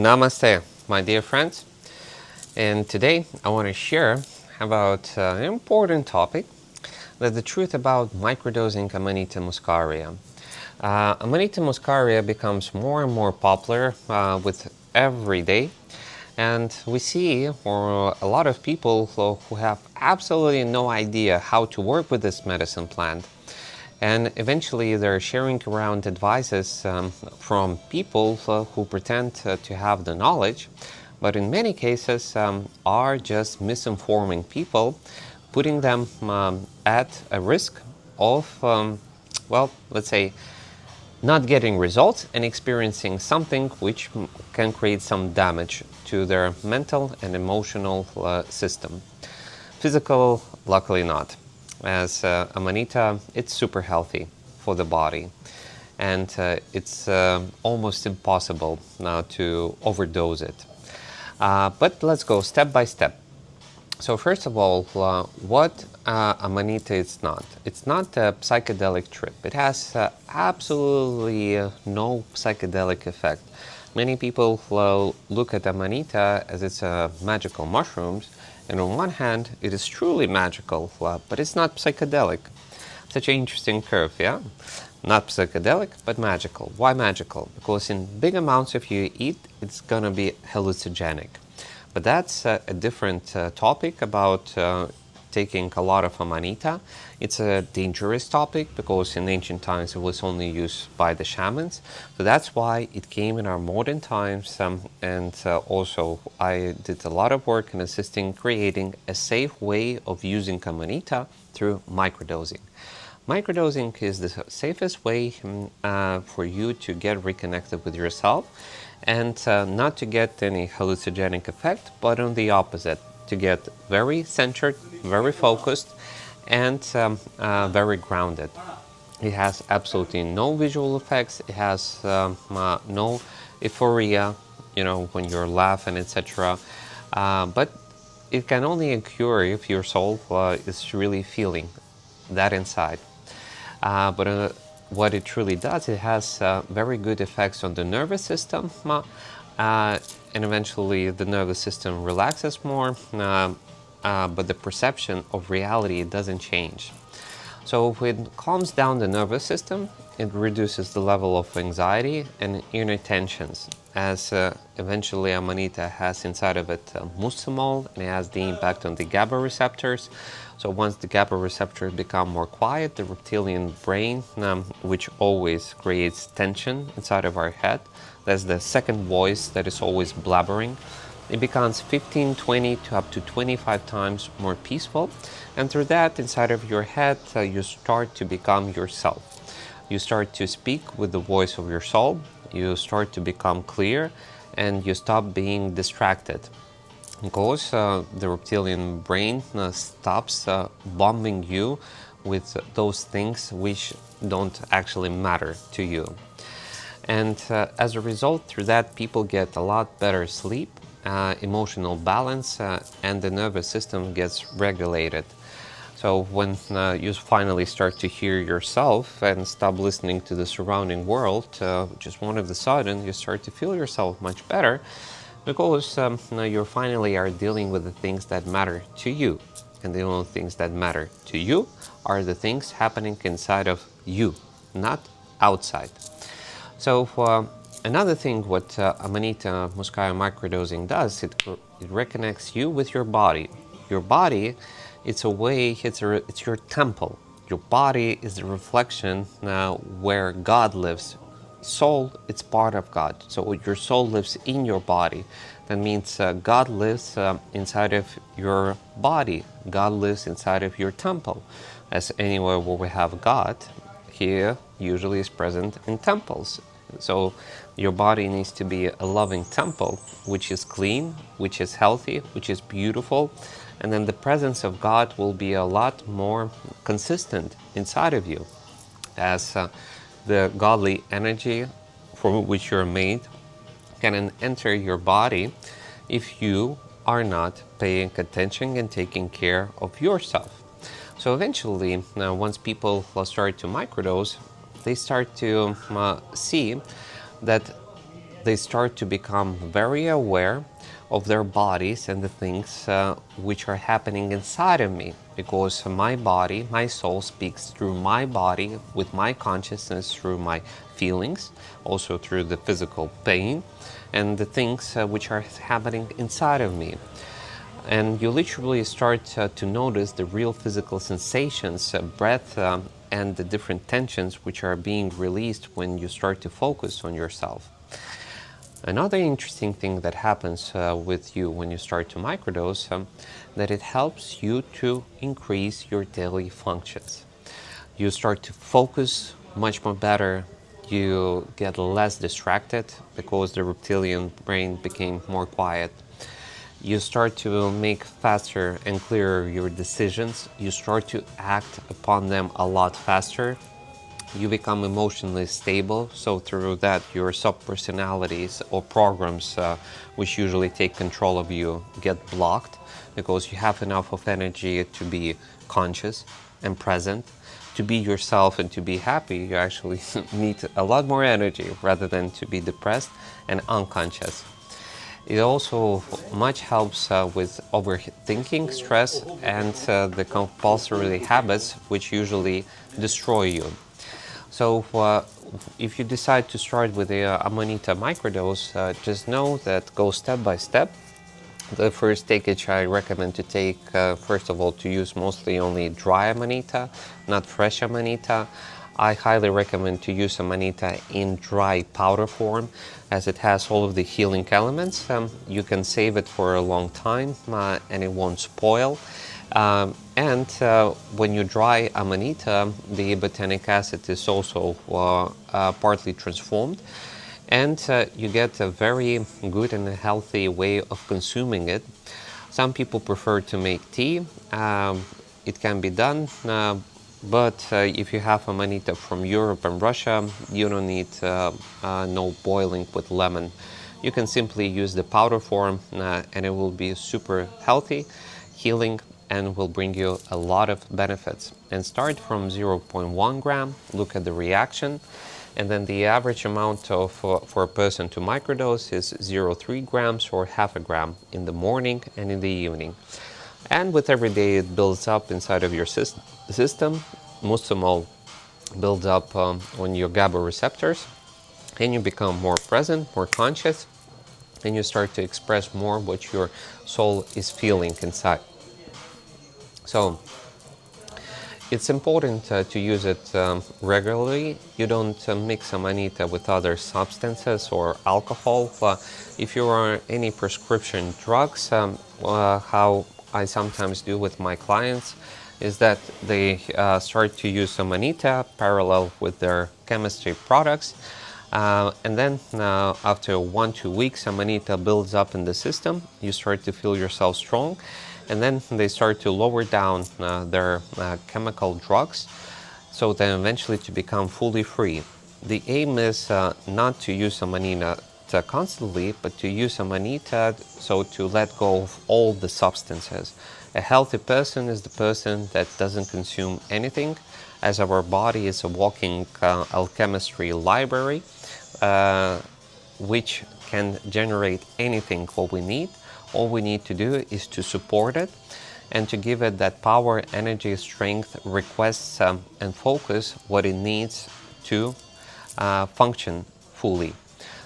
Namaste, my dear friends. And today I want to share about an important topic, that the truth about microdosing Amanita Muscaria. Amanita Muscaria becomes more and more popular with every day. And we see for a lot of people who have absolutely no idea how to work with this medicine plant. And eventually they're sharing around advices from people who pretend to have the knowledge, but in many cases are just misinforming people, putting them at a risk of, well, let's say, not getting results and experiencing something which can create some damage to their mental and emotional system. Physical, luckily not. As Amanita, it's super healthy for the body, and it's almost impossible now to overdose it. But let's go step by step. So first of all, what Amanita is not? It's not a psychedelic trip. It has absolutely no psychedelic effect. Many people look at Amanita as it's magical mushrooms, and on one hand, it is truly magical, but it's not psychedelic. Such an interesting curve, yeah? Not psychedelic, but magical. Why magical? Because in big amounts if you eat, it's gonna be hallucinogenic. But that's a different topic about taking a lot of Amanita. It's a dangerous topic because in ancient times it was only used by the shamans. So that's why it came in our modern times. And also I did a lot of work in assisting creating a safe way of using Amanita through microdosing. Microdosing is the safest way for you to get reconnected with yourself and not to get any hallucinogenic effect, but on the opposite, to get very centered, very focused, and very grounded. It has absolutely no visual effects. It has no euphoria, you know, when you're laughing, etc. But it can only occur if your soul is really feeling that inside. But what it truly does, it has very good effects on the nervous system, and eventually the nervous system relaxes more, but the perception of reality doesn't change. So if it calms down the nervous system, it reduces the level of anxiety and inner tensions, as eventually Amanita has inside of it muscimol, and it has the impact on the GABA receptors. So once the GABA receptors become more quiet, the reptilian brain, which always creates tension inside of our head, that's the second voice that is always blabbering, it becomes 15, 20 to up to 25 times more peaceful. And through that, inside of your head, you start to become yourself. You start to speak with the voice of your soul. You start to become clear, and you stop being distracted. Because the reptilian brain stops bombing you with those things which don't actually matter to you. And as a result, through that, people get a lot better sleep, emotional balance, and the nervous system gets regulated. So when you finally start to hear yourself and stop listening to the surrounding world, just one of the sudden you start to feel yourself much better, because you finally are dealing with the things that matter to you. And the only things that matter to you are the things happening inside of you, not outside. So another thing what Amanita Muscaria microdosing does, it reconnects you with your body. Your body, it's a way, it's your temple. Your body is the reflection where God lives. Soul, it's part of God. So your soul lives in your body. That means God lives inside of your body. God lives inside of your temple. As anywhere where we have God, He usually is present in temples. So your body needs to be a loving temple, which is clean, which is healthy, which is beautiful. And then the presence of God will be a lot more consistent inside of you, as the godly energy from which you're made can enter your body if you are not paying attention and taking care of yourself. So eventually, once people start to microdose, they start to see that they start to become very aware of their bodies and the things which are happening inside of me, because my body, my soul speaks through my body, with my consciousness, through my feelings, also through the physical pain and the things which are happening inside of me. And you literally start to notice the real physical sensations, breath, and the different tensions which are being released when you start to focus on yourself. Another interesting thing that happens with you when you start to microdose, that it helps you to increase your daily functions. You start to focus much more better. You get less distracted because the reptilian brain became more quiet. You start to make faster and clearer your decisions. You start to act upon them a lot faster. You become emotionally stable, so through that your sub-personalities or programs which usually take control of you get blocked, because you have enough of energy to be conscious and present. To be yourself and to be happy, you actually need a lot more energy rather than to be depressed and unconscious. It also much helps with overthinking, stress, and the compulsory habits which usually destroy you. So if you decide to start with the Amanita Microdose, just know that go step by step. The first takeage I recommend to take, first of all, to use mostly only dry Amanita, not fresh Amanita. I highly recommend to use Amanita in dry powder form, as it has all of the healing elements. You can save it for a long time and it won't spoil. And when you dry Amanita, the botanic acid is also partly transformed, and you get a very good and healthy way of consuming it. Some people prefer to make tea. It can be done, but if you have Amanita from Europe and Russia, you don't need no boiling with lemon. You can simply use the powder form and it will be super healthy, healing, and will bring you a lot of benefits. And start from 0.1 gram, look at the reaction, and then the average amount of for a person to microdose is 0.3 grams or half a gram in the morning and in the evening. And with every day it builds up inside of your system. Muscimol builds up on your GABA receptors, and you become more present, more conscious, and you start to express more what your soul is feeling inside. So it's important to use it regularly. You don't mix Amanita with other substances or alcohol. If you are on any prescription drugs, how I sometimes do with my clients is that they start to use Amanita parallel with their chemistry products. And then after 1-2 weeks, Amanita builds up in the system. You start to feel yourself strong. And then they start to lower down their chemical drugs, so then eventually to become fully free. The aim is not to use Amanita constantly, but to use Amanita so to let go of all the substances. A healthy person is the person that doesn't consume anything, as our body is a walking alchemistry library, which can generate anything what we need. All we need to do is to support it and to give it that power, energy, strength, requests, and focus what it needs to function fully.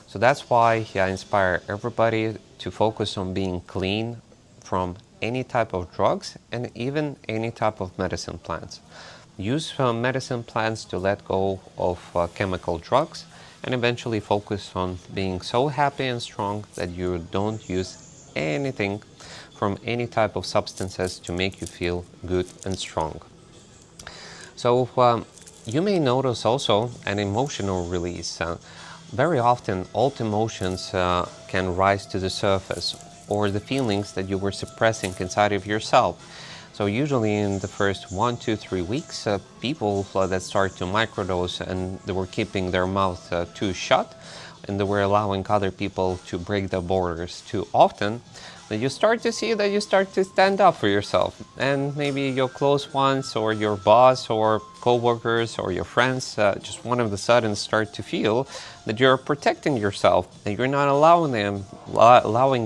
So that's why I inspire everybody to focus on being clean from any type of drugs and even any type of medicine plants. Use medicine plants to let go of chemical drugs, and eventually focus on being so happy and strong that you don't use anything from any type of substances to make you feel good and strong. So you may notice also an emotional release. Very often alt emotions can rise to the surface, or the feelings that you were suppressing inside of yourself. So usually in the first 1, 2, 3 weeks, people that start to microdose and they were keeping their mouth too shut, and they were allowing other people to break the borders too often, that you start to see that you start to stand up for yourself, and maybe your close ones or your boss or co-workers or your friends just one of the sudden start to feel that you're protecting yourself, that you're not allowing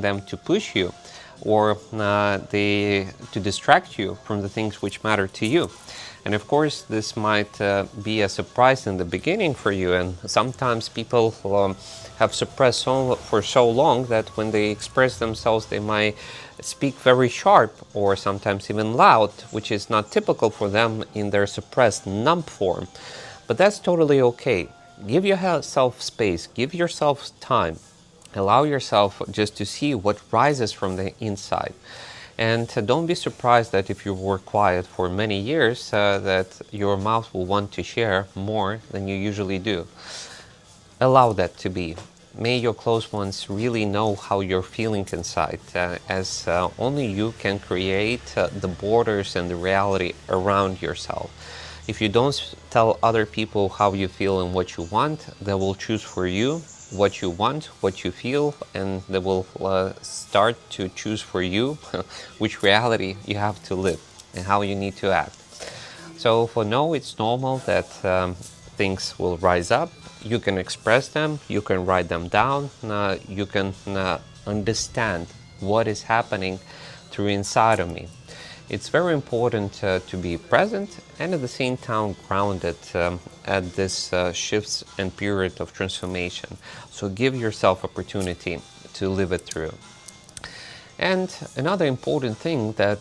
them to push you or to distract you from the things which matter to you. And of course, this might be a surprise in the beginning for you, and sometimes people have suppressed for so long that when they express themselves, they might speak very sharp or sometimes even loud, which is not typical for them in their suppressed numb form. But that's totally okay. Give yourself space, give yourself time, allow yourself just to see what rises from the inside. And don't be surprised that if you were quiet for many years, that your mouth will want to share more than you usually do. Allow that to be. May your close ones really know how you're feeling inside, as only you can create the borders and the reality around yourself. If you don't tell other people how you feel and what you want, they will choose for you what you want, what you feel, and they will start to choose for you which reality you have to live and how you need to act. So for now, it's normal that things will rise up. You can express them, you can write them down, you can understand what is happening through inside of me. It's very important to be present and at the same time grounded at this shifts and period of transformation. So give yourself opportunity to live it through. And another important thing that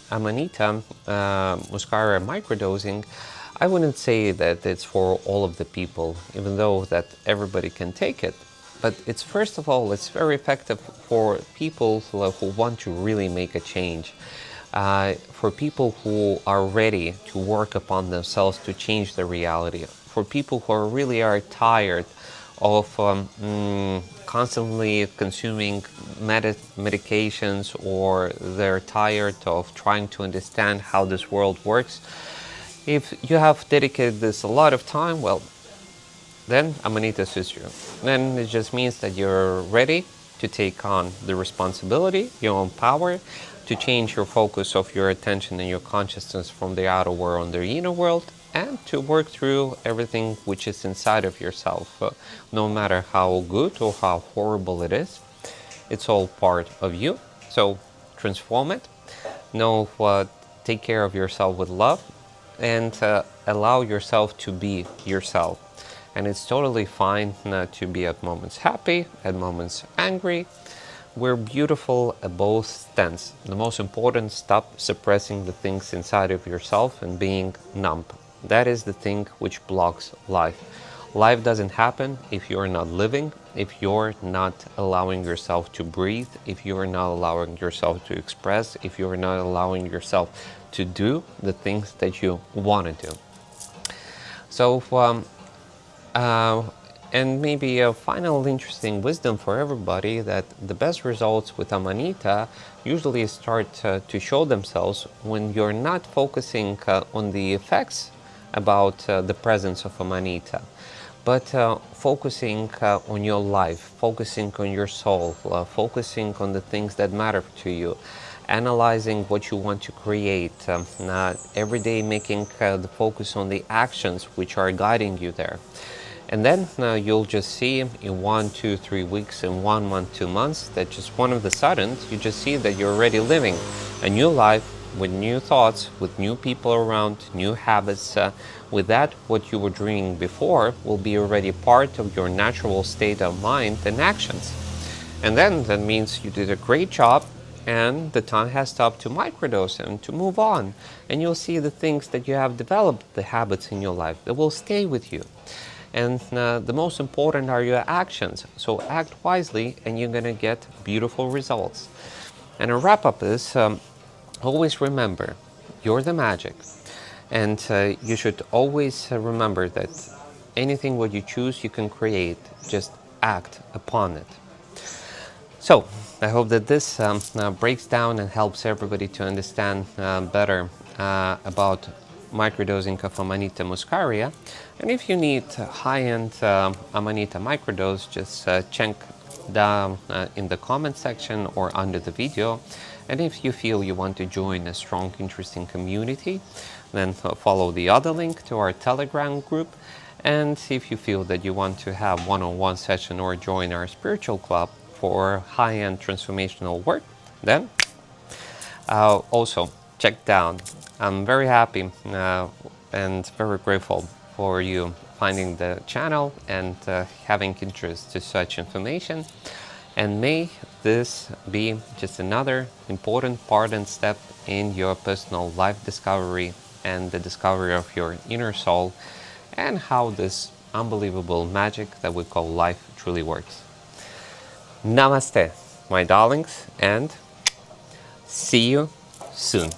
Amanita Muscaria microdosing, I wouldn't say that it's for all of the people, even though that everybody can take it. But it's first of all, it's very effective for people who want to really make a change. For people who are ready to work upon themselves to change their reality, for people who really are tired of constantly consuming medications, or they're tired of trying to understand how this world works. If you have dedicated this a lot of time, well, then Amanita suits you. Then it just means that you're ready to take on the responsibility, your own power, to change your focus of your attention and your consciousness from the outer world and the inner world, and to work through everything which is inside of yourself. No matter how good or how horrible it is, it's all part of you. So transform it. Take care of yourself with love, and allow yourself to be yourself. And it's totally fine to be at moments happy, at moments angry. We're beautiful at both stands. The most important, stop suppressing the things inside of yourself and being numb. That is the thing which blocks life. Life doesn't happen if you're not living, if you're not allowing yourself to breathe, if you're not allowing yourself to express, if you're not allowing yourself to do the things that you want to do. So, and maybe a final interesting wisdom for everybody, that the best results with Amanita usually start to show themselves when you're not focusing on the effects about the presence of Amanita, but focusing on your life, focusing on your soul, focusing on the things that matter to you, analyzing what you want to create, every day making the focus on the actions which are guiding you there. And then you'll just see in 1, 2, 3 weeks, in 1 month, 2 months, that just one of the sudden, you just see that you're already living a new life with new thoughts, with new people around, new habits. With that, what you were dreaming before will be already part of your natural state of mind and actions. And then that means you did a great job, and the time has stopped to microdose and to move on. And you'll see the things that you have developed, the habits in your life that will stay with you. And the most important are your actions. So act wisely and you're going to get beautiful results. And to wrap up this, always remember, you're the magic. And you should always remember that anything what you choose, you can create. Just act upon it. So I hope that this breaks down and helps everybody to understand better about microdosing of Amanita Muscaria. And if you need high-end Amanita microdose, just down in the comment section or under the video. And if you feel you want to join a strong, interesting community, then follow the other link to our Telegram group. And if you feel that you want to have one-on-one session or join our spiritual club for high-end transformational work, then also check down. I'm very happy and very grateful for you finding the channel and having interest to such information. And may this be just another important part and step in your personal life discovery and the discovery of your inner soul and how this unbelievable magic that we call life truly works. Namaste, my darlings, and see you soon.